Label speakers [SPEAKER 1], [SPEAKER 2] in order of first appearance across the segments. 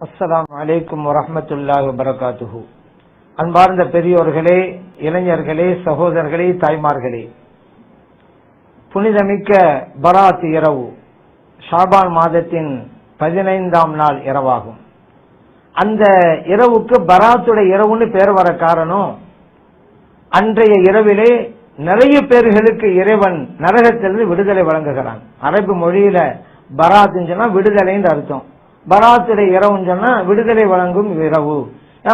[SPEAKER 1] அஸ்ஸலாமு அலைக்கும் வரஹ்மத்துல்லாஹி வபரகாத்துஹு. அன்பார்ந்த பெரியோர்களே, இளைஞர்களே, சகோதரர்களே, தாய்மார்களே, புனிதமிக்க பராத் இரவு ஷாபான் மாதத்தின் 15ஆம் நாள் இரவாகும். அந்த இரவுக்கு பராத்துடைய இரவுன்னு பேர் வர காரணம், அன்றைய இரவிலே நிறைய பேர்களுக்கு இறைவன் நரகத்திலிருந்து விடுதலை வழங்குகிறான். அரபு மொழியில பராத்துன்னு சொன்னா விடுதலைன்னு அர்த்தம். பராத்துடைய இரவுன்னு சொன்னா விடுதலை வழங்கும் இரவு.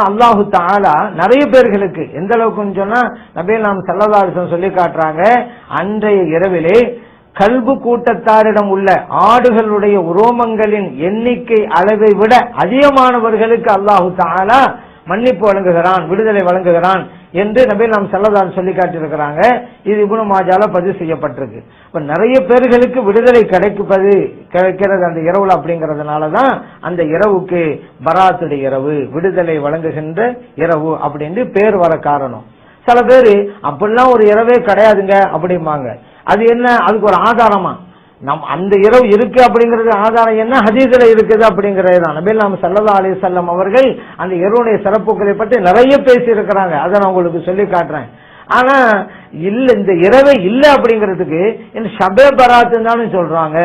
[SPEAKER 1] அல்லாஹு தஆலா நிறைய பேர்களுக்கு எந்த அளவுக்குன்னு சொன்னா நபிகள் நாயகம் ஸல்லல்லாஹு அலைஹி வஸல்லம் சொல்லி காட்டுறாங்க, அன்றைய இரவிலே கல்பு கூட்டத்தாரிடம் உள்ள ஆடுகளுடைய உரோமங்களின் எண்ணிக்கை அளவை விட அதிகமானவர்களுக்கு அல்லாஹு தஆலா மன்னிப்பு வழங்குகிறான், விடுதலை வழங்குகிறான் என்று நபிகள் நாயகம் ஸல்லல்லாஹு அலைஹி வஸல்லம் சொல்லி காட்டியிருக்கிறாங்க. இது இப்னு மாஜால பதிவு செய்யப்பட்டிருக்கு. இப்ப நிறைய பேர்களுக்கு விடுதலை கிடைக்கிறது அந்த இரவுல. அப்படிங்கறதுனாலதான் அந்த இரவுக்கு பராத்துடைய இரவு, விடுதலை வழங்குகின்ற இரவு அப்படின்னு பேர் வர காரணம். சில பேரு அப்படிலாம் ஒரு இரவே கிடையாதுங்க அப்படிம்பாங்க. அது என்ன, அதுக்கு ஒரு ஆதாரமா அந்த இரவு இருக்கு அப்படிங்கறது ஆதாரம் என்ன, ஹதீஸ்ல இருக்குது அப்படிங்கறது தான். நபிகள் நாயகம் ஸல்லல்லாஹு அலைஹி வஸல்லம் அவர்கள் அந்த இரவுடைய சிறப்புகளை பற்றி நிறைய பேசி இருக்கிறாங்க. அதை நான் உங்களுக்கு சொல்லி காட்டுறேன். ஆனா இல்ல, இந்த இரவே இல்ல அப்படிங்கிறதுக்கு ஷபே பராத்துன்னு சொல்றாங்க.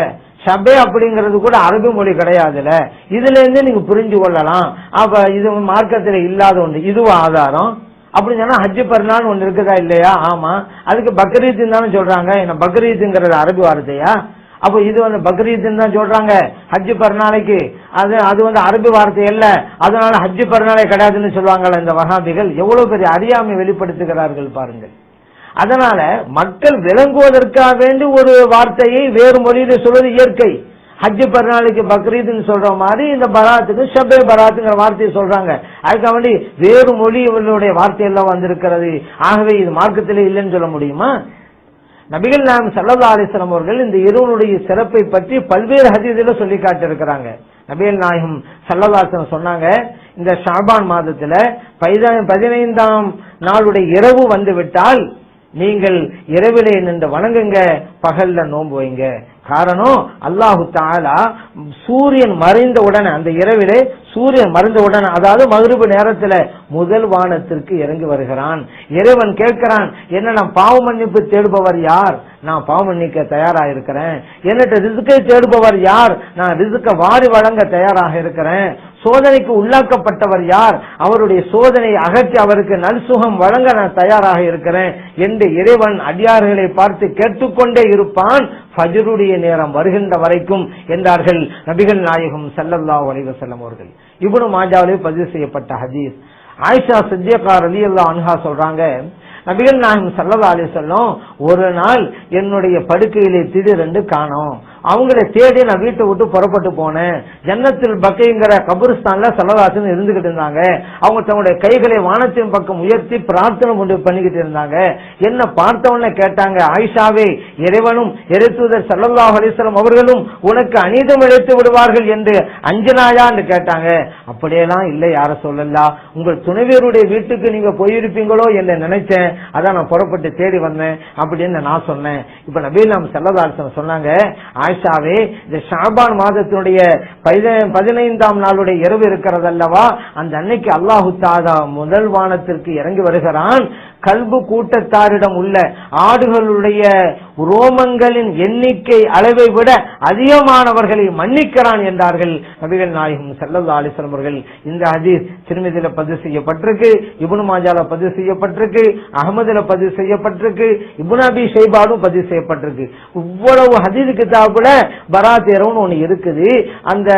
[SPEAKER 1] ஷபே அப்படிங்கிறது கூட அரபு மொழி கிடையாதுல. இதுல இருந்து நீங்க புரிஞ்சு கொள்ளலாம். அப்ப இது மார்க்கத்தில் இல்லாத ஒன்று, இதுவும் ஆதாரம் அப்படின்னு சொன்னா ஹஜ்ஜு பெருநாள் ஒண்ணு இருக்குதா இல்லையா? ஆமா. அதுக்கு பக்ரீத் தானே சொல்றாங்க. என்ன பக்ரீத்ங்கிறது அரபு வார்த்தையா? அப்ப இது பக்ரீத் தான் சொல்றாங்க ஹஜ்ஜு பெருநாளைக்கு. அது அரபு வார்த்தை இல்ல, அதனால ஹஜ்ஜு பெருநாளே கிடையாதுன்னு சொல்லுவாங்கல்ல இந்த வஹாபிகள். எவ்வளவு பெரிய அறியாமை வெளிப்படுத்துகிறார்கள் பாருங்கள். அதனால மக்கள் விளங்குவதற்காக வேண்டி ஒரு வார்த்தையை வேறு மொழியில சொல்வது இயற்கை. ஹஜ்ஜு பெருநாளைக்கு பக்ரீத்னு சொல்ற மாதிரி இந்த பராத்துக்கு ஷபே பராத்துங்கிற வார்த்தையை சொல்றாங்க. அதுக்காக வேண்டி வேறு மொழிகளுடைய வார்த்தை எல்லாம் வந்திருக்கிறது. ஆகவே இது மார்க்கத்திலே இல்லைன்னு சொல்ல முடியுமா? நபிகள் நாயகம் ஸல்லல்லாஹு அலைஹி வஸல்லம் அவர்கள் இந்த இரவுடைய சிறப்பை பற்றி பல்வேறு ஹதீஸ்ல சொல்லி காட்டியிருக்கிறாங்க. நபிகள் நாயகம் ஸல்லல்லாஹு அலைஹி வஸல்லம் சொன்னாங்க, இந்த ஷாபான் மாதத்துல 15ஆம் நாளுடைய இரவு வந்து விட்டால் நீங்கள் இரவிலே நின்று வணங்குங்க, பகல்ல நோன்பு வைங்க. காரணம், அல்லாஹு தஆலா சூரியன் மறைந்த உடனே, அந்த இரவிலே சூரியன் மறைந்த உடனே, அதாவது மக்ரிப் நேரத்துல முதல் வானத்திற்கு இறங்கி வருகிறான். இறைவன் கேட்கிறான், என்ன நான் பாவ மன்னிப்பு தேடுபவர் யார்? நான் பாவ மன்னிக்க தயாராக இருக்கிறேன். என்னட்ட ரிஸ்கை தேடுபவர் யார்? நான் ரிஸ்க வாரி வழங்க தயாராக இருக்கிறேன். சோதனைக்கு உள்ளாக்கப்பட்டவர் யார்? அவருடைய சோதனை அகற்றி அவருக்கு நல்சுகம் வழங்க நான் தயாராக இருக்கிறேன் என்று இறைவன் அடியார்களை பார்த்து கேட்டுக்கொண்டே இருப்பான் ஃபஜ்ருடைய நேரம் வருகின்ற வரைக்கும் என்றார்கள் நபிகள் நாயகம் ஸல்லல்லாஹு அலைஹி வஸல்லம் அவர்கள். இப்னு மாஜாவிலே பதிவு செய்யப்பட்ட ஹதீஸ். ஆயிஷா சித்திகா ரலியல்லாஹு அன்ஹா சொல்றாங்க, நபிகள் நாயகம் ஸல்லல்லாஹு அலைஹி வஸல்லம் ஒரு நாள் என்னுடைய படுக்கையிலே திடீரென்று காணோம். அவங்களை தேடி நான் வீட்டை விட்டு புறப்பட்டு போனேன். ஜன்னத்துல் பக்கைங்கிற கபூர்ஸ்தான்ல ஸல்லல்லாஹு அலைஹி வஸல்லம் இருந்துகிட்டு இருந்தாங்க. அவங்க தங்களுடைய கைகளை வானத்தின் பக்கம் உயர்த்தி பிரார்த்தனை கொண்டு பண்ணிக்கிட்டு இருந்தாங்க. என்ன பார்த்தவன கேட்டாங்க, ஆயிஷாவே, இறைவனும் இறைத்தூதர் ஸல்லல்லாஹு அலைஹி வஸல்லம் அவர்களும் உனக்கு அநீதம் இழைத்து விடுவார்கள் என்று அஞ்சனாயா என்று கேட்டாங்க. அப்படியெல்லாம் இல்லை யார சொல்லலாம், உங்கள் துணைவியருடைய வீட்டுக்கு நீங்க போயிருப்பீங்களோ என்று நினைச்சேன், அதான் நான் புறப்பட்டு தேடி வந்தேன் அப்படின்னு நான் சொன்னேன். இப்ப நபிகள் நாயகம் ஸல்லல்லாஹு அலைஹி வஸல்லம் சொன்னாங்க, ஆயிஷாவே, இந்த ஷாபான் மாதத்தினுடைய 15ஆம் நாளுடைய இரவு இருக்கிறது அல்லவா, அந்த அன்னைக்கு அல்லாஹு தஆலா முதல் வானத்திற்கு இறங்கி வருகிறான். கல்பு கூட்டத்தாரிடம் உள்ள ஆடுகளுடைய ரோமங்களின் எண்ணிக்கை அளவை விட அதிகமானவர்களை மன்னிக்கிறான் என்றார்கள் நபிகள் நாயகம் ஸல்லல்லாஹு அலைஹி வஸல்லம் அவர்கள். இந்த ஹதீஸ் திர்மிதில பதிவு செய்யப்பட்டிருக்கு, இப்னு மாஜால பதிவு செய்யப்பட்டிருக்கு, அஹ்மதுல பதிவு செய்யப்பட்டிருக்கு, இப்னு அபி ஷைபாலும் பதிவு செய்யப்பட்டிருக்கு. இவ்வளவு ஹதீஸ் கிதாபுல பராத் இரவுன்னு ஒண்ணு இருக்குது. அந்த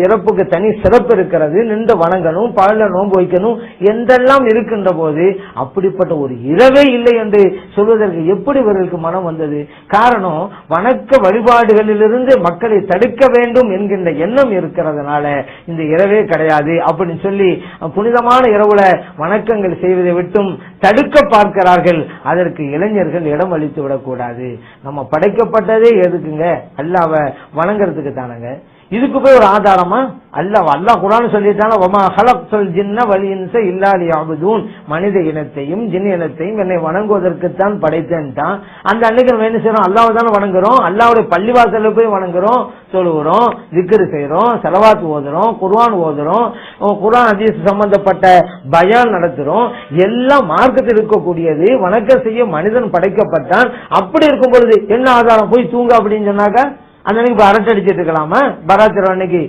[SPEAKER 1] இறப்புக்கு தனி சிறப்பு இருக்கிறது. நின்று வணங்கணும், பகல்ல நோன்பு வைக்கணும் என்றெல்லாம் இருக்கின்ற போது அப்படிப்பட்ட ஒரு இரவே இல்லை என்று சொல்வதற்கு எப்படி இவர்களுக்கு மனம் வந்தது? காரணம், வணக்க வழிபாடுகளிலிருந்து மக்களை தடுக்க வேண்டும் என்கின்ற எண்ணம் இருக்கிறதுனால இந்த இரவே கிடையாது அப்படின்னு சொல்லி புனிதமான இரவுல வணக்கங்கள் செய்வதை விட்டும் தடுக்க பார்க்கிறார்கள். அதற்கு இளைஞர்கள் இடம் அளித்து விடக்கூடாது. நம்ம படைக்கப்பட்டதே எதுக்குங்க? அல்லாஹ்வை வணங்குறதுக்கு தானங்க. இதுக்கு போய் ஒரு ஆதாரமா? அல்லாஹ் குர்ஆன் சொல்லிட்டாங்க, வமா ஹலக்துல் ஜின்ன வல் இன்ஸ இல்லா லியஅபுதூன், மனித இனத்தையும் ஜின் இனத்தையும் என்னை வணங்குவதற்குத்தான் படைத்தேன்ட்டான். அந்த அன்னைக்கு நம்ம என்ன செய்யறோம்? அல்லாஹ்வை தானே வணங்குறோம். அல்லாஹ்வுடைய பள்ளிவாசல்ல போய் வணங்குறோம், தொழுகிறோம், திக்ர் செய்யறோம், ஸலவாத் ஓதுறோம், குர்ஆன் ஓதுறோம், குர்ஆன் ஹதீஸ் சம்பந்தப்பட்ட பயான் நடத்துறோம். எல்லாம் மார்க்கத்தில் இருக்கக்கூடியது. வணக்கம் செய்ய மனிதன் படைக்கப்பட்டான். அப்படி இருக்கும் பொழுது என்ன ஆதாரம்? போய் தூங்க அப்படின்னு சொன்னாக்க அந்த அன்னைக்கு அரட்டை அடிச்சிட்டு இருக்கலாமா? பராத்திர அன்னைக்கு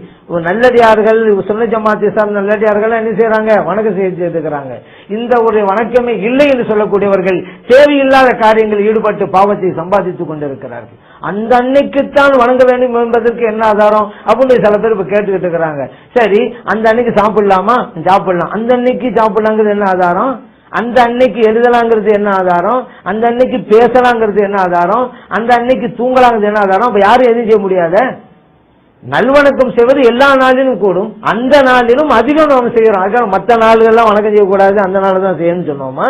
[SPEAKER 1] நல்லடியார்கள், சுன்னத் ஜமாத் இஸ்லாம் நல்லடியார்கள் என்ன செய்யறாங்க? வணக்கம் செய்து இருக்கிறாங்க. இந்த ஒரு வணக்கமே இல்லை என்று சொல்லக்கூடியவர்கள் தேவையில்லாத காரியங்களில் ஈடுபட்டு பாவத்தை சம்பாதித்துக் கொண்டிருக்கிறார்கள். அந்த அன்னைக்குத்தான் வணங்க வேண்டும் என்பதற்கு என்ன ஆதாரம் அப்படின்னு சில பேர் இப்ப கேட்டுக்கிட்டு இருக்கிறாங்க. சரி, அந்த அன்னைக்கு சாப்பிடலாமா? சாப்பிடலாம். அந்த அன்னைக்கு சாப்பிடலாங்கிறது என்ன ஆதாரம்? அந்த அன்னைக்கு எழுதலாங்கிறது என்ன ஆதாரம்? அந்த அன்னைக்கு பேசலாங்கிறது என்ன ஆதாரம்? அந்த அன்னைக்கு தூங்கலாங்கிறது என்ன ஆதாரம்? அப்ப யாரும் எதுவும் செய்ய முடியாத? நல்வணக்கம் செய்வது எல்லா நாளிலும் கூடும். அந்த நாளிலும் அதிகம் நம்ம செய்யறோம். அதுக்காக மற்ற நாள்கள்லாம் வணக்கம் செய்யக்கூடாது, அந்த நாள் தான் செய்யணும்னு சொன்னோமா?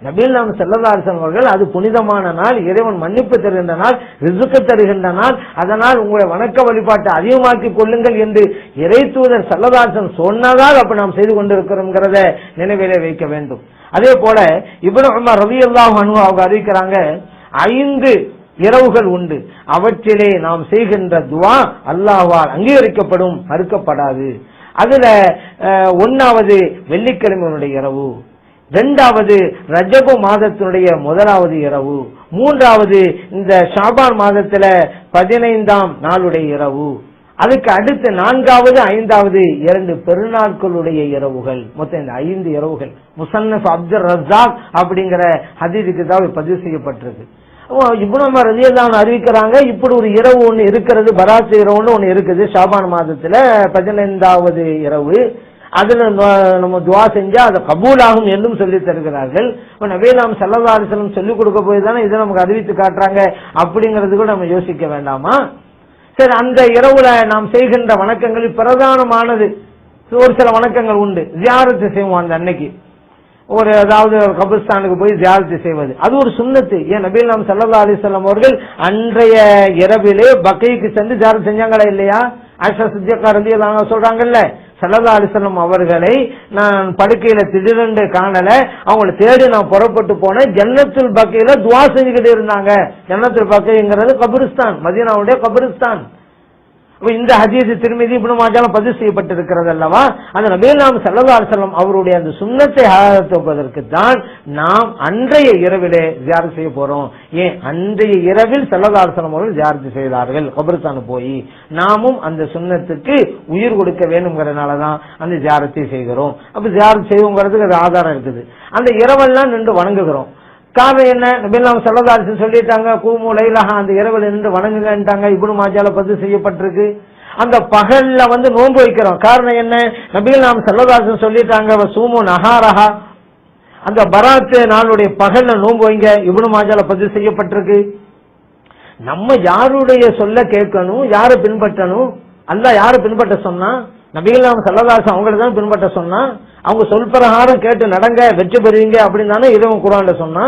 [SPEAKER 1] நபிகள் நாயகம் ஸல்லல்லாஹு அலைஹி வஸல்லம் அவர்கள் அது புனிதமான நாள், இறைவன் மன்னிப்பு தருகின்ற நாள், ரிஸ்க் தருகின்ற நாள், அதனால் உங்களுடைய வணக்க வழிபாட்டை அதிகமாக்கிக் கொள்ளுங்கள் என்று இறை தூதர் ஸல்லல்லாஹு அலைஹி வஸல்லம் சொன்னதால் அப்ப நாம் செய்து கொண்டிருக்கிறோம்ங்கிறத நினைவிலே வைக்க வேண்டும். அதே போல இப்னு உமர் ரலியல்லாஹு அன்ஹு அவங்க அறிவிக்கிறாங்க, 5 இரவுகள் உண்டு, அவற்றிலே நாம் செய்கின்ற துஆ அல்லாஹ்வால் அங்கீகரிக்கப்படும், மறுக்கப்படாது. அதுல 1வது வெள்ளிக்கிழமையினுடைய இரவு, 2வது ரஜபு மாதத்தினுடைய 1வது இரவு, 3வது இந்த ஷாபான் மாதத்துல 15ஆம் நாளுடைய இரவு, அதுக்கு அடுத்து 4வது 5வது 2 பெருநாட்களுடைய இரவுகள். மொத்தம் இந்த 5 இரவுகள் முஸன்னஃப் அப்துர் ரஸாக் அப்படிங்கிற ஹதீஸ் கிதாபில் பதிவு செய்யப்பட்டிருக்கு. இப்னு உமர் ரலியல்லாஹு அன்ஹு அறிவிக்கிறாங்க, இப்படி ஒரு இரவு ஒண்ணு இருக்கிறது, பராத் இரவுன்னு ஒண்ணு இருக்குது ஷாபான் மாதத்துல 15வது இரவு. அதுல நம்ம துஆ செஞ்சா அது கபூலாகும் என்றும் சொல்லி தருகிறார்கள். நபிகள் நாயகம் ஸல்லல்லாஹு அலைஹி வஸல்லம் சொல்லிக் கொடுக்க போய் தானே இதை நமக்கு அறிவித்து காட்டுறாங்க. அப்படிங்கிறது கூட நம்ம யோசிக்க வேண்டாமா? சரி, அந்த இரவுல நாம் செய்கின்ற வணக்கங்களில் பிரதானமானது ஒரு சில வணக்கங்கள் உண்டு. ஜியாரத்து செய்வோம் அந்த அன்னைக்கு. அதாவது கபிரஸ்தானுக்கு போய் ஜியாரத்து செய்வது அது ஒரு சுன்னத்து. ஏன் நபிகள் நாயகம் ஸல்லல்லாஹு அலைஹி வஸல்லம் அவர்கள் அன்றைய இரவிலே பக்கீக்கு சென்று ஜியாரத் செஞ்சாங்களா இல்லையா? ஆயிஷா சித்திகா ரலியல்லாஹு அன்ஹா சொல்றாங்கல்ல, ஸல்லல்லாஹு அலைஹி வஸல்லம் அவர்களை நான் படுக்கையில திடீரென்று காணல, அவங்களை தேடி நான் புறப்பட்டு போனேன், ஜன்னத்துல் பக்கையில துஆ செஞ்சுக்கிட்டு இருந்தாங்க. ஜன்னத்துல் பக்கைங்கிறது கபிரிஸ்தான், மதீனாவுடைய கபிரிஸ்தான். இந்த ஹதீஸ் திர்மிதி இப்னு மாஜால பதிவு செய்யப்பட்டிருக்கிறது அல்லவா? அந்த நபிகள் நாயகம் ஸல்லல்லாஹு அலைஹி வஸல்லம் அவருடைய அந்த சுன்னத்தை ஆதரிப்பதற்கு தான் நாம் அன்றைய இரவிலே ஜியாரத் செய்ய போறோம். ஏன் அன்றைய இரவில் ஸல்லல்லாஹு அலைஹி வஸல்லம் அவர்கள் ஜியாரத் செய்தார்கள் கபிரிஸ்தான் போய். நாமும் அந்த சுன்னத்துக்கு உயிர் கொடுக்க வேண்டும்ங்கிறதுனாலதான் அந்த ஜியாரத்தை செய்கிறோம். அப்ப ஜியாரத் செய்வோங்கிறதுக்கு அது ஆதாரம் இருக்குது. அந்த இரவெல்லாம் நின்று வணங்குகிறோம். காரணம் என்ன? நபிகள் நாயகம் ஸல்லல்லாஹு அலைஹி வஸல்லம் சொல்லிட்டாங்க, கூமு லைலஹா, அந்த இரவில் நின்று வணங்குங்கன்ட்டாங்க. இப்னு மாஜால பதிவு செய்யப்பட்டிருக்கு. அந்த பகல்ல நோன்பு வைக்கிறோம். காரணம் என்ன? நபிகள் நாயகம் ஸல்லல்லாஹு அலைஹி வஸல்லம் சொல்லிட்டாங்க, சூமு நஹாரஹா, அந்த பராத் நாளுடைய பகல்ல நோன்பு வைங்க. இப்னு மாஜால பதிவு செய்யப்பட்டிருக்கு. நம்ம யாருடைய சொல்ல கேட்கணும், யாரை பின்பற்றணும்? அல்லாஹ் யாரை பின்பற்ற சொன்னா? நபிகள் நாயகம் ஸல்லல்லாஹு அலைஹி வஸல்லம் அவங்களை தான் பின்பற்ற சொன்னா. அவங்க சொல் பிரகாரம் கேட்டு நடங்க, வெற்றி பெறுவீங்க அப்படின்னு தானே இறைவன் குர்ஆன்ல சொன்னா.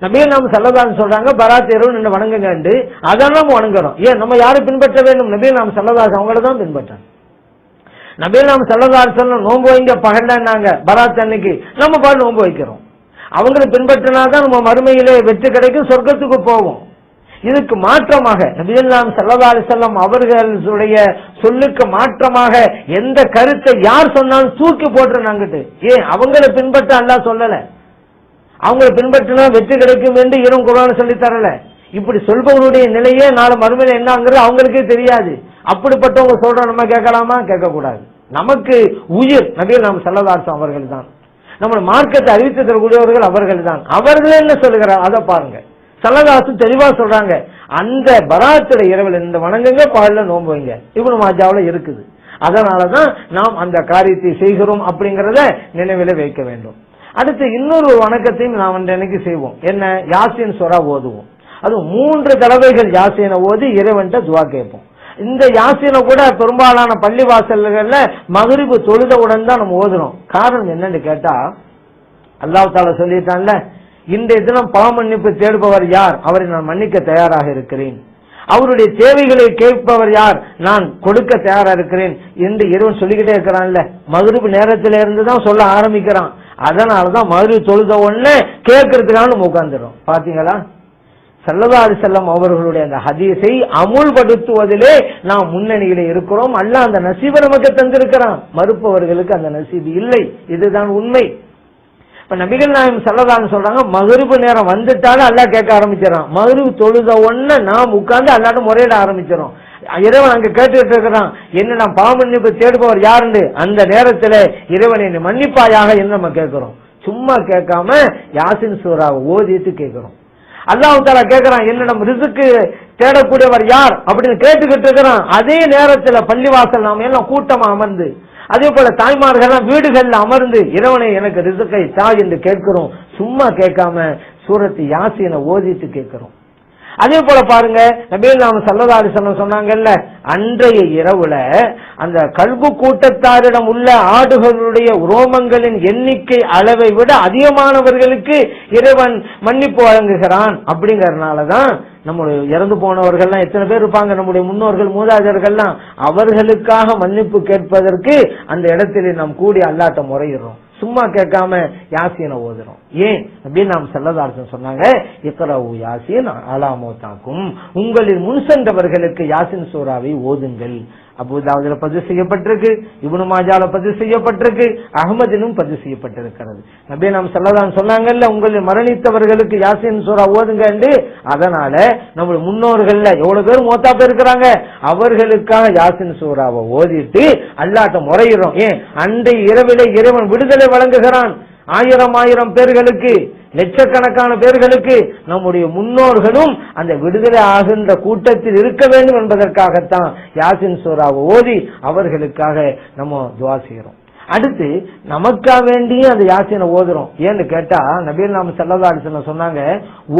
[SPEAKER 1] நபிகள் நாயகம் ஸல்லல்லாஹு அலைஹி வஸல்லம் சொல்றாங்க பராத் இரவு நின்று வணங்குங்கண்டு. அதான் நம்ம வணங்குறோம். ஏன் நம்ம யாரை பின்பற்ற வேண்டும்? நபிகள் நாயகம் ஸல்லல்லாஹு அலைஹி வஸல்லம் அவங்களை தான் பின்பற்றணும். நபிகள் நாயகம் ஸல்லல்லாஹு அலைஹி வஸல்லம் நோன்பு வைங்க பகல்னாங்க, பராத் அன்னைக்கு நம்ம பாட்டு நோன்பு வைக்கிறோம். அவங்களை பின்பற்றினாதான் நம்ம மறுமையிலே வெற்றி கிடைக்கும், சொர்க்கத்துக்கு போவோம். இதுக்கு மாற்றமாக நபிகள் நாயகம் ஸல்லல்லாஹு அலைஹி வஸல்லம் அவர்களுடைய சொல்லுக்கு மாற்றமாக எந்த கருத்தை யார் சொன்னாலும் தூக்கி போட்டுறாங்கட்டு. ஏன் அவங்களை பின்பற்ற அல்லாஹ் சொல்லல, அவங்களை பின்பற்றினா வெற்றி கிடைக்கும் என்று இறைவன் குர்ஆன் சொல்லி தரல. இப்படி சொல்பவருடைய நிலையே நாளை மறுமையில என்னங்கிறது அவங்களுக்கே தெரியாது. அப்படிப்பட்டவங்க சொல்ற நம்ம கேட்கலாமா? கேட்க கூடாது. நமக்கு உயிர் நபிகள் நாயகம் ஸல்லல்லாஹு அலைஹி வஸல்லம் அவர்கள் தான். நம்ம மார்க்கத்தை அறிவித்து தரக்கூடியவர்கள் அவர்கள் தான். அவர்களே என்ன சொல்லுகிறார் அதை பாருங்க. ஸல்லல்லாஹு அலைஹி வஸல்லம் தெளிவா சொல்றாங்க, அந்த பராத்துல இரவில் இந்த வணங்குங்க, பகல்ல நோன்பு வைங்க. இப்னு மாஜாவுல இருக்குது. அதனாலதான் நாம் அந்த காரியத்தை செய்கிறோம் அப்படிங்கறத நினைவில வைக்க வேண்டும். அடுத்து இன்னொரு வணக்கத்தையும் நாம் அன்றைக்கு செய்வோம். என்ன? யாசீன் சூரா ஓதுவோம். அது 3 தடவைகள் யாசீனை ஓதி இறைவன்ட்ட துஆ கேட்போம். இந்த யாசீனை கூட பெரும்பாலான பள்ளி வாசல்கள்ல மக்ரிப் தொழுதவுடன் தான் நம்ம ஓதுறோம். காரணம் என்னன்னு கேட்டா, அல்லாஹ் தஆலா சொல்லிட்டான்ல, இன்றைய தினம் பாவ மன்னிப்பு தேடுபவர் யார்? அவரை நான் மன்னிக்க தயாராக இருக்கிறேன். அவருடைய தேவைகளை கேட்பவர் யார்? நான் கொடுக்க தயாரா இருக்கிறேன் என்று இறைவன் சொல்லிக்கிட்டே இருக்கிறான்ல. மக்ரிப் நேரத்தில இருந்துதான் சொல்ல ஆரம்பிக்கிறான். அதனாலதான் மக்ரிப் தொழுத உடனே கேட்கறதுக்காக நம்ம உட்கார்ந்துடும். பாத்தீங்களா? ஸல்லல்லாஹு அலைஹி வஸல்லம் அவர்களுடைய அந்த ஹதீஸை அமுல்படுத்துவதிலே நாம் முன்னணியிலே இருக்கிறோம். அல்லாஹ் அந்த நசீபை நமக்கு தந்திருக்கிறான். மறுப்பவர்களுக்கு அந்த நசீபு இல்லை. இதுதான் உண்மை. இப்ப நபிகள் நாயகம் ஸல்லல்லாஹு அலைஹி சொல்றாங்க, மக்ரிப் நேரம் வந்துட்டாலும் அல்லாஹ் கேட்க ஆரம்பிச்சிடறான். மக்ரிப் தொழுத உடனே நாம் உட்கார்ந்து அல்லாஹ்ட்ட முறையிட ஆரம்பிச்சிடும். இறைவன் அங்க கேட்டுட்டு இருக்கிறான், என்ன நான் பாவ மன்னிப்பு தேடுபவர் யாருன்னு. அந்த நேரத்துல இறைவன் என்னை மன்னிப்பாயாக என்று நம்ம கேட்கிறோம். சும்மா கேட்காம யாசின் சூராவை ஓதிட்டு கேட்கிறோம். அல்லாஹ் தஆலா கேட்கிறான், என்னிடம் ரிஸ்க் தேடக்கூடியவர் யார் அப்படின்னு கேட்டுக்கிட்டு இருக்கிறான். அதே நேரத்துல பள்ளிவாசல் நாம எல்லாம் கூட்டமா அமர்ந்து, அதே போல தாய்மார்கள் வீடுகள்ல அமர்ந்து இறைவனை எனக்கு ரிஸ்கை தா என்று கேட்கிறோம். சும்மா கேட்காம சூரத்து யாசீனை ஓதிட்டு கேட்கிறோம். அதே போல பாருங்க, நபிகள் நாயகம் ஸல்லல்லாஹு அலைஹி வஸல்லம் சொன்னாங்கல்ல, அன்றைய இரவுல அந்த கல்பு கூட்டத்தாரிடம் உள்ள ஆடுகளுடைய ரோமங்களின் எண்ணிக்கை அளவை விட அதிகமானவர்களுக்கு இறைவன் மன்னிப்பு வழங்குகிறான். அப்படிங்கறதுனாலதான் நம்முடைய இறந்து போனவர்கள்லாம் எத்தனை பேர் இருப்பாங்க, நம்முடைய முன்னோர்கள் மூதாதையர்கள்லாம், அவர்களுக்காக மன்னிப்பு கேட்பதற்கு அந்த இடத்திலே நாம் கூடி அல்லாஹ்ட்ட முறையிடுறோம். சும்மா கேட்காம யாசீனை ஓதுறோம். ஏன் அப்படின்னு நாம் ஸல்லல்லாஹு அலைஹி வஸல்லம் சொன்னாங்க, இக்ரவு யாசீன் அலா மௌதாக்கும், உங்களில் முன் சென்றவர்களுக்கு யாசீன் சூராவை ஓதுங்கள். அபூதாவுதுல பதிவு செய்யப்பட்டிருக்கு, இப்னு மாஜால பதிவு செய்யப்பட்டிருக்கு, அஹ்மதிலும் பதிவு செய்யப்பட்டிருக்கிறது. நபி நாம் ஸல்லல்லாஹு அலைஹி சொன்னாங்கல்ல, உங்களில் மரணித்தவர்களுக்கு யாசீன் சூரா ஓதுங்க என்று. அதனால நம்முடைய முன்னோர்கள்ல எவ்வளவு பேர் மௌத்தா போயிருக்கிறாங்க, அவர்களுக்காக யாசீன் சூராவை ஓதிட்டு அல்லாஹ்ட்ட முறையிடுறோம். ஏன் அன்றைய இரவிலே இறைவன் விடுதலை வழங்குகிறான். ஆயிரம் பேர்களுக்கு, லட்சக்கணக்கான பேர்களுக்கு நம்முடைய முன்னோர்களும் அந்த விடுதலை ஆகின்ற கூட்டத்தில் இருக்க வேண்டும் என்பதற்காகத்தான் யாசின் சூராவை ஓதி அவர்களுக்காக நம்ம துஆ செய்கிறோம். அடுத்து நமக்காக வேண்டிய அந்த யாசீனை ஓதுறோம். ஏன்னு கேட்டா நபிகள் நாயகம் ஸல்லல்லாஹு அலைஹி வஸல்லம் சொன்னாங்க,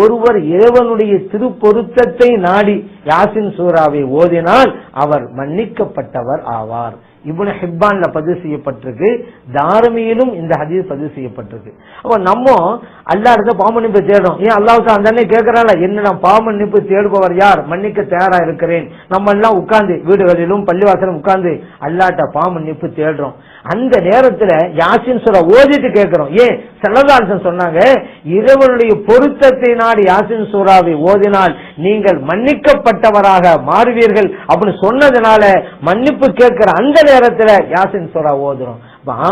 [SPEAKER 1] ஒருவர் இறைவனுடைய திருப்பொருத்தத்தை நாடி யாசின் சூராவை ஓதினால் அவர் மன்னிக்கப்பட்டவர் ஆவார். இப்னு ஹிப்பான்ல பதிவு செய்யப்பட்டிருக்கு, தாரமியிலும் இந்த ஹதீஸ் பதிவு செய்யப்பட்டிருக்கு. அப்ப நம்ம அல்லாஹ்ட்ட பாவ மன்னிப்பு தேடுறோம். ஏன் அல்லாஹ் அந்த அண்ணன் கேட்கறான்ல, என்ன நான் பாவ மன்னிப்பு தேடுபவர் யார், மன்னிக்க தயாரா இருக்கிறேன். நம்ம எல்லாம் உட்கார்ந்து வீடுகளிலும் பள்ளிவாசலும் உட்கார்ந்து அல்லாஹ்ட்ட பாவ மன்னிப்பு தேடுறோம். அந்த நேரத்துல யாசின் சூரா ஓதிட்டு கேட்கிறோம். ஏன் ஸல்லல்லாஹு அலைஹி வஸல்லம் சொன்னாங்க, இறைவனுடைய பொருத்தத்தை நாடி யாசின் சூராவை ஓதினால் நீங்கள் மன்னிக்கப்பட்டவராக மாறுவீர்கள் அப்படின்னு சொன்னதுனால மன்னிப்பு கேட்கிற அந்த நேரத்துல யாசின் சூரா ஓதுறோம்.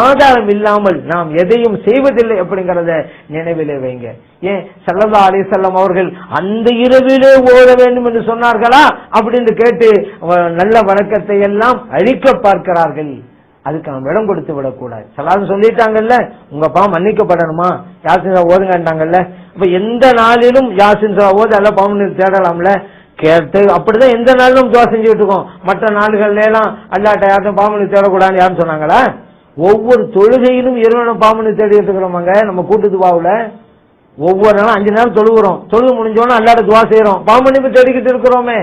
[SPEAKER 1] ஆதாரம் இல்லாமல் நாம் எதையும் செய்வதில்லை அப்படிங்கறத நினைவிலே வைங்க. ஏன் ஸல்லல்லாஹு அலைஹி வஸல்லம் அவர்கள் அந்த இரவிலே ஓத வேண்டும் என்று சொன்னார்களா அப்படின்னு கேட்டு நல்ல வணக்கத்தை எல்லாம் அழிக்க பார்க்கிறார்கள். அதுக்கு நம்ம இடம் கொடுத்து விடக்கூடாது. சலாத்து சொல்லிட்டாங்கல்ல, உங்க பாவம் மன்னிக்கப்படணுமா, யாசின் ஓதுங்கன்னாங்கல்ல. இப்ப எந்த நாளிலும் யாசின் ஓது அல்ல பாவம் தேடலாம்ல. கேட்டு அப்படிதான் எந்த நாளிலும் துவா செஞ்சுட்டு இருக்கோம். மற்ற நாடுகள்ல எல்லாம் அல்லாட்ட யாரும் பாவம் தேடக்கூடாதுன்னு யாரும் சொன்னாங்களா? ஒவ்வொரு தொழுகையிலும் இறைவனும் பாவம் தேடிட்டு இருக்கிறோமாங்க. நம்ம கூட்டு துவாவுல ஒவ்வொரு நாளும் 5 நேரம் தொழுகிறோம். தொழுகு முடிஞ்சோன்னா அல்லாட்ட துவா செய்யறோம், பாவ மன்னிப்பு தேடிக்கிட்டு இருக்கிறோமே.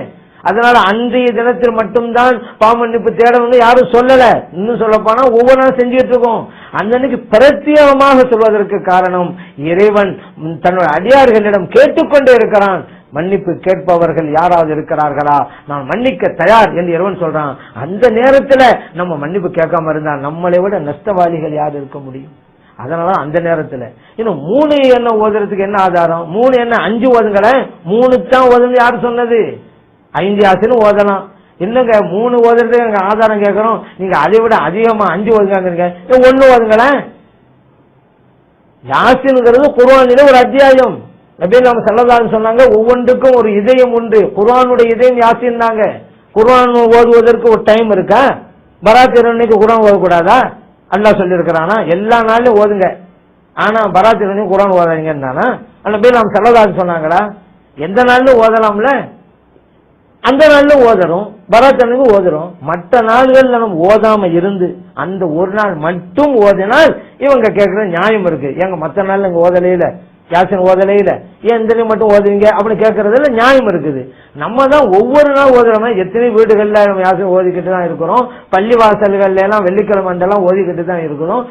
[SPEAKER 1] அதனால அன்றைய தினத்தில் மட்டும்தான் பாவ மன்னிப்பு தேடணும்னு யாரும் சொல்லல. இன்னும் சொல்ல போனா ஒவ்வொரு நாளும் செஞ்சுட்டு இருக்கோம். அந்த அன்னைக்கு பிரத்யேகமாக சொல்வதற்கு காரணம், இறைவன் தன்னுடைய அடியார்களிடம் கேட்டுக்கொண்டே இருக்கிறான். மன்னிப்பு கேட்பவர்கள் யாராவது இருக்கிறார்களா, நான் மன்னிக்க தயார் என்று இறைவன் சொல்றான். அந்த நேரத்துல நம்ம மன்னிப்பு கேட்காம இருந்தா நம்மளை விட நஷ்டவாளிகள் யார் இருக்க முடியும்? அதனால அந்த நேரத்துல இன்னும் 3 எண்ணம் ஓதுறதுக்கு என்ன ஆதாரம்? 3 என்ன 5 ஓதுங்கள, 3 தான் ஓதுன்னு யாரு சொன்னது? 5 யாசினும் ஓதலாம். இல்லங்க 3 ஓதுறதுக்கு எங்க ஆதாரம் கேட்கறோம், நீங்க அதை விட அதிகமா 5 ஓதுங்க. 1 ஓதுங்களேன். யாசின்ங்கிறது குர்ஆனிலே ஒரு அத்தியாயம். நபிகள் நாயகம் ஸல்லல்லாஹு அலைஹி சொன்னாங்க, ஒவ்வொன்றுக்கும் ஒரு இதயம் உண்டு. குர்ஆனுடைய இதயம் யாசின் தாங்க. குர்ஆன் ஓதுவதற்கு ஒரு டைம் இருக்கா? பராத் இரவுக்கு குர்ஆன் ஓதக்கூடாதா? அல்லாஹ் சொல்லி இருக்கிறானா? எல்லா நாளிலும் ஓதுங்க, ஆனா பராத் இரவு குர்ஆன் ஓதாதீங்கன்னானா? நபிகள் நாயகம் ஸல்லல்லாஹு அலைஹி சொன்னாங்களா? எந்த நாளிலும் ஓதலாம்ல, அந்த நாள்ல ஓதுறோம், பராத்தனுக்கு ஓதுறோம். மற்ற நாள்கள் நம்ம ஓதாம இருந்து அந்த ஒரு நாள் மட்டும் ஓதினால் இவங்க கேட்கிற நியாயம் இருக்கு. ஏங்க மற்ற நாள் இங்க ஓதலையில, யாசின் ஓதலையில, ஏன் இந்த மட்டும் ஓதுவீங்க அப்படின்னு கேட்கறதுல நியாயம் இருக்குது. நம்ம தான் ஒவ்வொரு நாள் ஓதுறோம். எத்தனை வீடுகள்ல நம்ம யாசின் ஓதிக்கிட்டு தான் இருக்கிறோம். பள்ளி வாசல்கள்ல எல்லாம் வெள்ளிக்கிழமை எல்லாம் ஓதிக்கிட்டு தான் இருக்கிறோம்.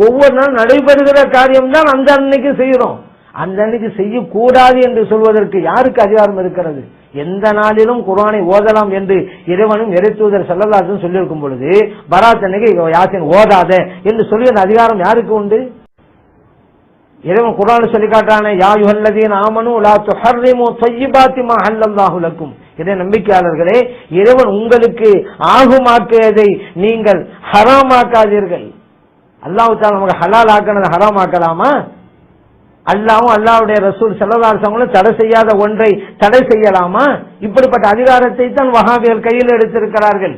[SPEAKER 1] ஒவ்வொரு நாள் நடைபெறுகிற காரியம் தான் அந்த அன்னைக்கு செய்யறோம். அந்த அன்னைக்கு செய்யக்கூடாது என்று சொல்வதற்கு யாருக்கு அதிகாரம் இருக்கிறது? எந்த நாளிலும் குர்ஆனை ஓதலாம் என்று இறைவனும் இறைத்தூதர் ஸல்லல்லாஹு அலைஹி வஸல்லம் சொல்லியிருக்கும் பொழுது பராத் அன்னைக்கு யாசின் ஓதாத என்று சொல்லி அந்த அதிகாரம் யாருக்கு உண்டு? இறைவன் குர்ஆனில் சொல்லி காட்டுறானே, யா அய்யுஹல்லதீன ஆமனூ லா துஹர்ரிமூ தய்யிபாத்தி மா அஹல்லல்லாஹு லக்கும். இறை நம்பிக்கையாளர்களே, இறைவன் உங்களுக்கு ஆகுமாக்கியதை நீங்கள் ஹராமாக்காதீர்கள். அல்லாஹ் தஆலா நமக்கு ஹலால் ஆக்கினதை ஹராம் ஆக்கலாமா? அல்லாஹ்வும் அல்லாஹ்வுடைய ரசூல் ஸல்லல்லாஹு அலைஹி வஸல்லம் தடை செய்யாத ஒன்றை தடை செய்யலாமா? இப்படிப்பட்ட அதிகாரத்தை தான் வஹாபிகள் கையில் எடுத்திருக்கிறார்கள்.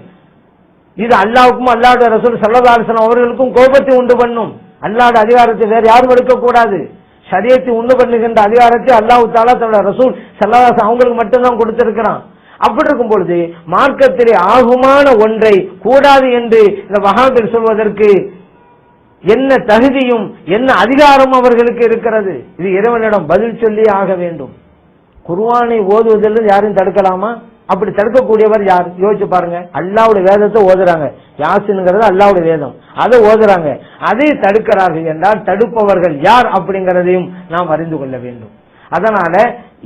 [SPEAKER 1] இது அல்லாஹ்வுக்கும் அல்லாஹ்வுடைய ரசூல் ஸல்லல்லாஹு அலைஹி வஸல்லம் அவர்களுக்கும் கோபத்தை உண்டு பண்ணும். அல்லாஹ்வுடைய அதிகாரத்தை வேற யாரும் எடுக்க கூடாது. ஷரியத்தை உண்டு பண்ணுகின்ற அதிகாரத்தை அல்லாஹ் தஆலா தன்னுடைய ரசூல் ஸல்லல்லாஹு அலைஹி வஸல்லம் அவங்களுக்கு மட்டும்தான் கொடுத்திருக்கிறான். அப்படி இருக்கும் பொழுது மார்க்கத்திலே ஆகுமான ஒன்றை கூடாது என்று இந்த வஹாபிகள் சொல்வதற்கு என்ன தகுதியும் என்ன அதிகாரம் அவர்களுக்கு இருக்கிறது? இது இறைவனிடம் பதில் சொல்லி ஆக வேண்டும். குர்ஆனை ஓதுவதில் யாரும் தடுக்கலாமா? அப்படி தடுக்கக்கூடியவர் யார்? யோசிச்சு பாருங்க. அல்லாஹ்வுடைய வேதத்தை ஓதுறாங்க, யாசின்ங்கிறது அல்லாஹ்வுடைய வேதம், அதை ஓதுறாங்க, அதை தடுக்கிறார்கள் என்றால் தடுப்பவர்கள் யார் அப்படிங்கறதையும் நாம் அறிந்து கொள்ள வேண்டும். அதனால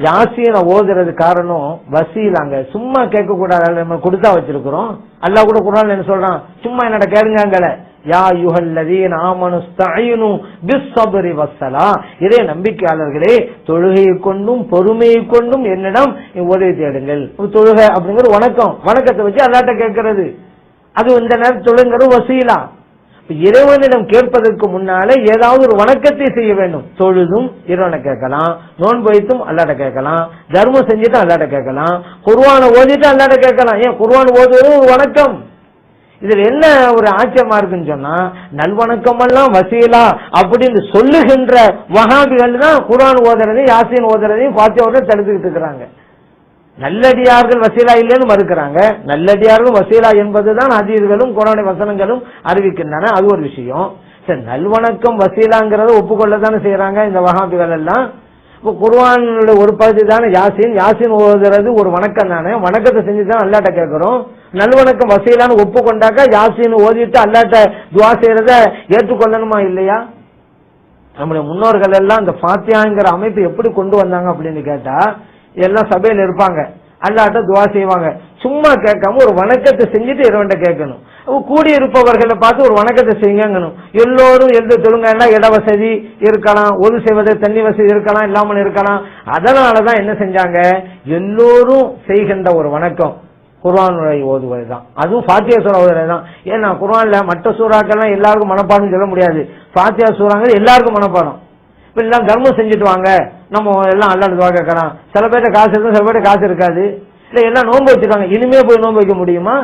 [SPEAKER 1] யாசீனை ஓதுறது காரணம் வசீலாங்க, சும்மா கேட்க கூடாது. நம்ம கொடுத்தா வச்சிருக்கிறோம். அல்லாஹ் கூட குர்ஆன்ல என்ன சொல்றான்? சும்மா என்னோட கேளுங்கங்கள, யா அய்யுஹல்லதீன ஆமனு ஸ்தஈனு பிஸ்ஸப்ரி வஸ்ஸலா. இதே நம்பிக்கையாளர்களே, தொழுகையை கொண்டும் பொறுமையை கொண்டும் என்னிடம் உதவி தேடுங்கள். தொழுகை அப்படிங்கிறது வணக்கம், வணக்கத்தை வச்சு அல்லாஹ்ட்ட கேட்கிறது. அது இந்த நேரம் தொழுங்கிறது வசீலா. இறைவனிடம் கேட்பதற்கு முன்னாலே ஏதாவது ஒரு வணக்கத்தை செய்ய வேண்டும். தொழுதும் இறைவனை கேட்கலாம், நோன்பு வைத்தும் அல்லாஹ்ட்ட கேட்கலாம், தர்மம் செஞ்சுட்டு அல்லாஹ்ட்ட கேட்கலாம், குர்ஆனை ஓதிட்டு அல்லாஹ்ட்ட கேட்கலாம். ஏன் குர்ஆன் ஓதுவது ஒரு வணக்கம். இதுல என்ன ஒரு ஆச்சரியமா இருக்குன்னு சொன்னா, நல்வணக்கம் எல்லாம் வசீலா அப்படின்னு சொல்லுகின்ற வஹாபிகள் தான் குர்ஆன் ஓதுறதையும் யாசீன் ஓதுறதையும் ஃபாத்திஹாவோட தடுத்துக்கிட்டு இருக்கிறாங்க. நல்லடியார்கள் வசீலா இல்லைன்னு மறுக்கிறாங்க. நல்லடியார்கள் வசீலா என்பதுதான் ஹதீஸ்களும் குர்ஆனுடைய வசனங்களும் அறிவிக்கின்றன. அது ஒரு விஷயம். சரி, நல்வணக்கம் வசீலாங்கிறத ஒப்புக்கொள்ளதானே செய்யறாங்க இந்த வஹாபிகள் எல்லாம். இப்போ குர்ஆனுடைய ஒரு பகுதி தானே யாசீன், யாசீன் ஓதுறது ஒரு வணக்கம் தானே, வணக்கத்தை செஞ்சுதான் அல்லாஹ்ட்ட கேட்கிறோம். நல்வணக்கம் வசீலான்னு ஒப்புக்கொண்டாக்கா யாசீன் ஓதிட்டு அல்லாஹ்ட்ட துஆ செய்யறத ஏற்றுக்கொள்ளணுமா இல்லையா? நம்முடைய முன்னோர்கள் எல்லாம் இந்த ஃபாத்திஹாங்கிற அமைப்பு எப்படி கொண்டு வந்தாங்க அப்படின்னு கேட்டா, எல்லாம் சபையில இருப்பாங்க, அல்லாஹ்ட்ட துஆ செய்வாங்க. சும்மா கேட்காம ஒரு வணக்கத்தை செஞ்சுட்டு இறைவன்ட்ட கேட்கணும். கூடி இருப்பவர்களை பார்த்து ஒரு வணக்கத்தை செய்யணும். எல்லோரும் எழுத தொழுங்கன்னா இட வசதி இருக்கலாம், ஒது செய்வது தண்ணி வசதி இருக்கலாம், இல்லாமல் இருக்கலாம். அதனாலதான் என்ன செஞ்சாங்க, எல்லோரும் செய்கின்ற ஒரு வணக்கம் குர்ஆனை ஓதுவது தான். அதுவும் ஃபாத்திஹா சூரா ஓதுறது தான். ஏன்னா குர்ஆன்ல மற்ற சூறாக்கள்லாம் எல்லாருக்கும் மனப்பாடம் சொல்ல முடியாது. ஃபாத்திஹா சூறாங்கிறது எல்லாருக்கும் மனப்பாடம். இப்ப எல்லாம் தர்மம் செஞ்சுட்டு வாங்க, நம்ம எல்லாம் அல்லாஹ்ட்ட துஆ கேட்கலாம். சில பேர்ட்ட காசு இருக்கும், சில பேர்ட்ட காசு இருக்காது. இல்ல எல்லாம் நோன்பு வச்சுக்காங்க, இனிமே போய் நோன்பு வைக்க முடியுமா?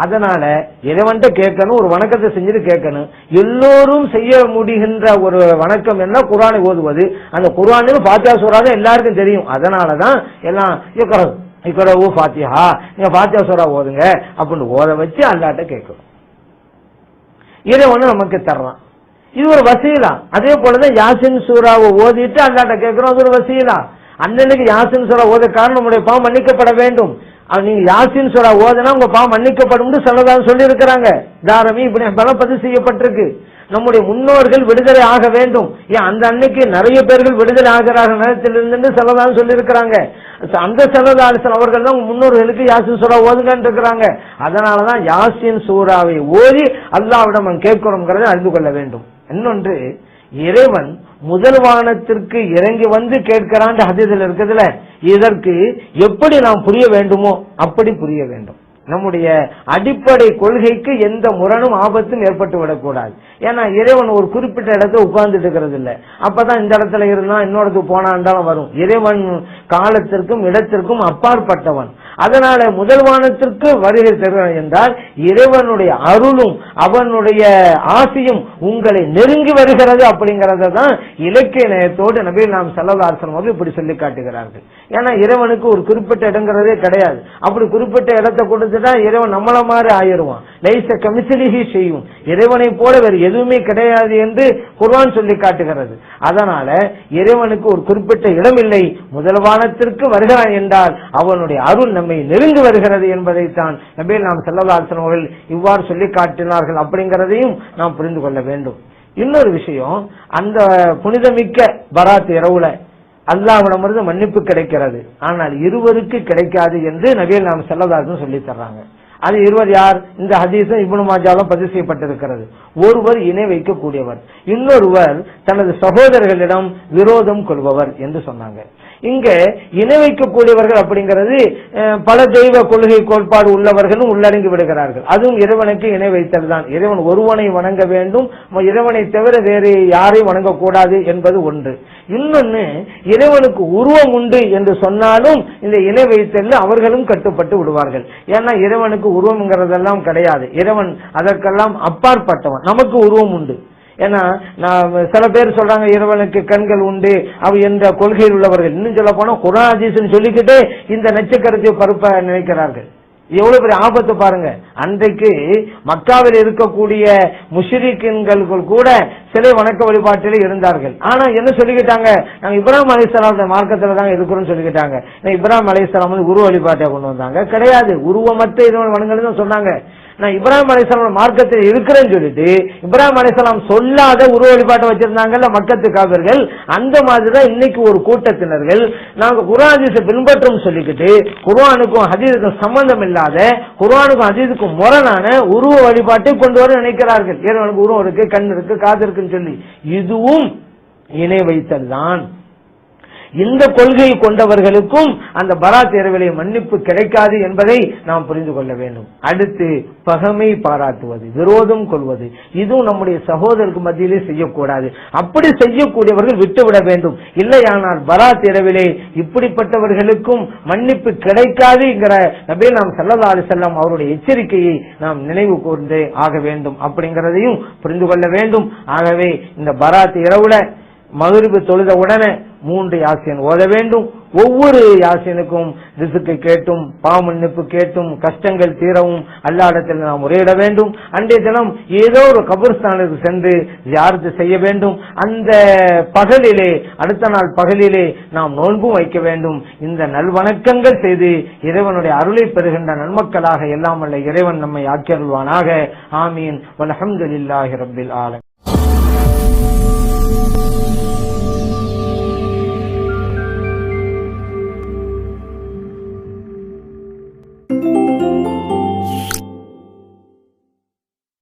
[SPEAKER 1] அதனால இறைவன்ட்ட கேட்கணும், ஒரு வணக்கத்தை செஞ்சுட்டு கேட்கணும். எல்லோரும் செய்ய முடிகின்ற ஒரு வணக்கம் என்ன, குர்ஆனை ஓதுவது. அந்த குர்ஆனில் ஃபாத்திஹா சூரா தான் எல்லாருக்கும் தெரியும். அதனாலதான் எல்லாம் இக்ரவு ஃபாத்திஹா, நீங்க ஃபாத்திஹா சூரா ஓதுங்க அப்படின்னு ஓத வச்சு அல்லாஹ்ட்ட கேட்கணும். இறைவன் நமக்கு தர்றான். இது ஒரு வசீலா. அதே போலதான் யாசின் சூராவை ஓதிட்டு அல்லாஹ்ட்ட கேட்கிறோம், அது ஒரு வசீலா. அன்னைக்கு யாசின் சூரா ஓத காரணம் நம்முடைய பாவம் மன்னிக்கப்பட வேண்டும். நீங்க யாசின் சூரா ஓதுனா உங்க பாவம் மன்னிக்கப்படும் ஸல்லல்லாஹு சொல்லி இருக்கிறாங்க. தாரமி இப்படி பதிவு செய்யப்பட்டிருக்கு. நம்முடைய முன்னோர்கள் விடுதலை ஆக வேண்டும். ஏன் அந்த அன்னைக்கு நிறைய பேர்கள் விடுதலை ஆகிறார்கள் நேரத்திலிருந்து ஸல்லல்லாஹு சொல்லி இருக்கிறாங்க. அந்த ஸல்லல்லாஹு அலைஹி வஸல்லம் அவர்கள் தான் முன்னோர்களுக்கு யாசின் சூரா ஓதுங்கன்னு இருக்கிறாங்க. அதனாலதான் யாசின் சூராவை ஓதி அல்லாஹ்விடம் கேட்கிறோம்ங்கிறதை அறிந்து கொள்ள வேண்டும். இன்னொன்று, இறைவன் முதல் வானத்திற்கு இறங்கி வந்து கேட்கிறான் ஹதீஸ்ல இருக்குதுல, இதற்கு எப்படி நாம் புரிய வேண்டுமோ அப்படி புரிய வேண்டும். நம்முடைய அடிப்படை கொள்கைக்கு எந்த முரணும் ஆபத்தும் ஏற்பட்டு விடக்கூடாது. ஏன்னா இறைவன் ஒரு குறிப்பிட்ட இடத்துல உட்கார்ந்துட்டு இருக்கிறது இல்ல. அப்பதான் இந்த இடத்துல இருந்தா இன்னொருத்துக்கு போனாண்டாலும் வரும். இறைவன் காலத்திற்கும் இடத்திற்கும் அப்பாற்பட்டவன். அதனால முதல் வானத்திற்கு வருகை தருகிறான் என்றால் இறைவனுடைய அருளும் அவனுடைய ஆசையும் உங்களை நெருங்கி வருகிறது அப்படிங்கறத தான் இலக்கிய நயத்தோடு நபி நாம் ஸல்லல்லாஹு அலைஹி வஸல்லம் இப்படி சொல்லி காட்டுகிறார்கள். ஏன்னா இறைவனுக்கு ஒரு குறிப்பிட்ட இடங்கிறதே கிடையாது. அப்படி குறிப்பிட்ட இடத்தை கொடுத்துட்டா இறைவன் நம்மள மாதிரி ஆயிடுவான். லைஸ கமிஸ்லிஹி செய்யும், இறைவனை போல வேறு எதுவுமே கிடையாது என்று குர்ஆன் சொல்லி காட்டுகிறது. அதனால இறைவனுக்கு ஒரு குறிப்பிட்ட இடம் இல்லை. முதல் வானத்திற்கு வருகிறான் என்றால் அவனுடைய அருள் நம்மை நெருங்கி வருகிறது என்பதைத்தான் நபி நாம் ஸல்லல்லாஹு அலைஹி வஸல்லம் அவர்கள் இவ்வாறு சொல்லி காட்டினார்கள் அப்படிங்கிறதையும் நாம் புரிந்து கொள்ள வேண்டும். இன்னொரு விஷயம், அந்த புனிதமிக்க பராத் இரவுல அல்லாஹ்விடமிருந்து மன்னிப்பு கிடைக்கிறது, ஆனால் இருவருக்கு கிடைக்காது என்று நபிகள் நாயகம் ஸல்லல்லாஹு அலைஹி வஸல்லம் சொல்லி தர்றாங்க. அது இருவர் யார்? இந்த ஹதீஸும் இப்னு மாஜாவிலும் பதிவு செய்யப்பட்டிருக்கிறது. ஒருவர் இணை வைக்கக்கூடியவர், இன்னொருவர் தனது சகோதரர்களிடம் விரோதம் கொள்பவர் என்று சொன்னாங்க. இங்க இணை வைக்கக்கூடியவர்கள் அப்படிங்கிறது பல தெய்வ கொள்கை கோட்பாடு உள்ளவர்களும் உள்ளடங்கி விடுகிறார்கள். அதுவும் இறைவனுக்கு இணை வைத்தல் தான். இறைவன் ஒருவனை வணங்க வேண்டும், இறைவனை தவிர வேறு யாரையும் வணங்கக்கூடாது என்பது ஒன்று. இன்னொன்னு, இறைவனுக்கு உருவம் உண்டு என்று சொன்னாலும் இந்த இணை வைத்தல் அவர்களும் கட்டுப்பட்டு விடுவார்கள். ஏன்னா இறைவனுக்கு உருவம்ங்கிறதெல்லாம் கிடையாது, இறைவன் அதற்கெல்லாம் அப்பாற்பட்டவன். நமக்கு உருவம் உண்டு. ஏன்னா சில பேர் சொல்றாங்க இறைவனுக்கு கண்கள் உண்டு அவ என்ற கொள்கையில் உள்ளவர்கள். இன்னும் சொல்ல போனா குர்ஆன் ஹதீஸ்னு சொல்லிக்கிட்டு இந்த நட்சக்கரத்தை பருப்ப நினைக்கிறார்கள். எவ்வளவு பெரிய ஆபத்து பாருங்க. அன்றைக்கு மக்காவில் இருக்கக்கூடிய முஷ்ரிக்கீன்கள் கூட சிலை வணக்க வழிபாட்டில் இருந்தார்கள். ஆனா என்ன சொல்லிக்கிட்டாங்க, நாங்க இப்ராஹிம் அலைஹிஸ்ஸலாம் மார்க்கத்துல தான் இருக்கிறோம்னு சொல்லிக்கிட்டாங்க. இப்ராஹிம் அலைஹிஸ்ஸலாம் வந்து உருவ வழிபாட்டை கொண்டு வந்தாங்க கிடையாது, உருவமற்ற இறைவன் வணங்குன்னு சொன்னாங்க. நான் இப்ராஹிம் அலைஹிஸ்ஸலாம் மார்க்கத்தில் இருக்கிறேன்னு சொல்லிட்டு இப்ராஹிம் அலைஹிஸ்ஸலாம் சொல்லாத உருவ வழிபாட்டை வச்சிருந்தாங்கல்ல மக்கத்து காபிர்கள், அந்த மாதிரிதான் இன்னைக்கு ஒரு கூட்டத்தினர்கள் நாங்க குர்ஆன் ஹதீஸை பின்பற்றும் சொல்லிக்கிட்டு குர்ஆனுக்கும் ஹதீஸுக்கும் சம்பந்தம் இல்லாத, குர்ஆனுக்கும் ஹதீஸுக்கும் முரணான உருவ வழிபாட்டை கொண்டு வர நினைக்கிறார்கள். இறைவனுக்கு உருவம் இருக்கு, கண் இருக்கு, காது இருக்குன்னு சொல்லி. இதுவும் இணை வைத்தல் தான். இந்த கொள்கையை கொண்டவர்களுக்கும் அந்த பராத் இரவிலே மன்னிப்பு கிடைக்காது என்பதை நாம் புரிந்து கொள்ள வேண்டும். அடுத்து பகைமை பாராட்டுவது, விரோதம் கொள்வது, இதுவும் நம்முடைய சகோதரருக்கு மத்தியிலே செய்யக்கூடாது. அப்படி செய்யக்கூடியவர்கள் விட்டுவிட வேண்டும். இல்லையானால் பராத் இரவிலே இப்படிப்பட்டவர்களுக்கும் மன்னிப்பு கிடைக்காதுங்கிற நபி நாம் ஸல்லல்லாஹு அலைஹி வஸல்லம் அவருடைய எச்சரிக்கையை நாம் நினைவு கூர்ந்தே ஆக வேண்டும் அப்படிங்கிறதையும் புரிந்து கொள்ள வேண்டும். ஆகவே இந்த பராத் இரவுல மக்ரிப் தொழுத உடனே 3 யாசீன் ஓத வேண்டும். ஒவ்வொரு யாசீனுக்கும் ரிஸ்கை கேட்டும், பாவ மன்னிப்பு கேட்டும், கஷ்டங்கள் தீரவும் அல்லாஹ்விடத்தில் நாம் முறையிட வேண்டும். அன்றைய தினம் ஏதோ ஒரு கபர்ஸ்தானுக்கு சென்று ஜியாரத் செய்ய வேண்டும். அந்த பகலிலே, அடுத்த நாள் பகலிலே நாம் நோன்பும் வைக்க வேண்டும். இந்த நல்வணக்கங்கள் செய்து இறைவனுடைய அருளை பெறுகின்ற நன்மக்களாக எல்லாம் வல்ல இறைவன் நம்மை ஆக்கியருள்வானாக. ஆமீன். வல்ஹம்துலில்லாஹி ரப்பில் ஆலமீன்.